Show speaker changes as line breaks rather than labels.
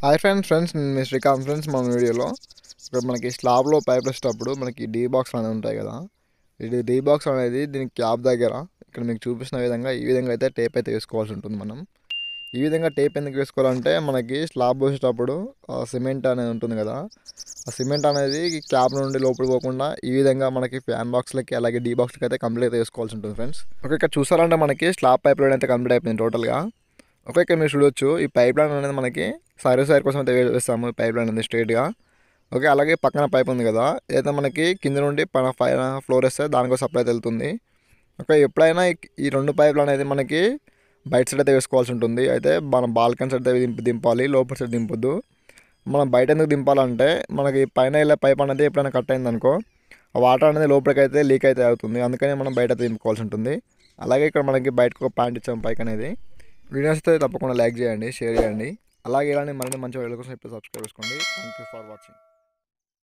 Hi friends నేను మీ Srikanth friends మన వీడియోలో ఇక్కడ మనకి స్లాబ్లో పైప్ వేసేటప్పుడు మనకి డీ బాక్స్ అనేది ఉంటాయి కదా. ఇది డీ బాక్స్ అనేది దీనికి క్యాప్ దగ్గర ఇక్కడ మీకు చూపిస్తున్న విధంగా ఈ విధంగా అయితే టేప్ అయితే వేసుకోవాల్సి ఉంటుంది. మనం ఈ విధంగా టేప్ ఎందుకు వేసుకోవాలంటే మనకి స్లాబ్ పోసేటప్పుడు సిమెంట్ అనేది ఉంటుంది కదా, ఆ సిమెంట్ అనేది క్యాప్ నుండి లోపలికి పోకుండా ఈ విధంగా మనకి ఫ్యాన్ బాక్స్లకి అలాగే డీ బాక్స్లకి అయితే కంప్లీట్ అయితే వేసుకోవాల్సి ఉంటుంది ఫ్రెండ్స్. ఓకే, ఇక్కడ చూసారంటే మనకి స్లాబ్ పైప్ లైన్ అయితే కంప్లీట్ అయిపోయింది టోటల్గా. ఓకే, ఇక్కడ మీరు చూడొచ్చు ఈ పైప్ లైన్ అనేది మనకి సర్వీస్ వైర్ కోసం అయితే వేస్తాము. పైప్ లైన్ అనేది స్ట్రైట్గా. ఓకే, అలాగే పక్కన పైప్ ఉంది కదా, ఏదైతే మనకి కింద నుండి పైన ఫ్లోర్ వేస్తే దానికోసం సప్లై వెళ్తుంది. ఓకే, ఎప్పుడైనా ఈ రెండు పైపులు అనేది మనకి బయట సైడ్ అయితే వేసుకోవాల్సి ఉంటుంది. అయితే మనం బాల్కనీ సైడ్ అయితే దింపాలి, లోపల సైడ్ దింపొద్దు. మనం బయట ఎందుకు దింపాలంటే మనకి పైన వెళ్ళే పైప్ అనేది ఎప్పుడైనా కట్ అయింది అనుకో, ఆ వాటర్ అనేది లోపలికి అయితే లీక్ అయితే అవుతుంది. అందుకని మనం బయట దింపుకోవాల్సి ఉంటుంది. అలాగే ఇక్కడ మనకి బయటకు ఒక ప్యాంట్ ఇచ్చాము పైకి అనేది. వీడియోస్ అయితే తప్పకుండా లైక్ చేయండి, షేర్ చేయండి. అలాగే ఇలాంటి మరిన్ని మంచి వీడియోల కోసం ఇప్పుడు సబ్స్క్రైబ్ చేసుకోండి. Thank you for watching.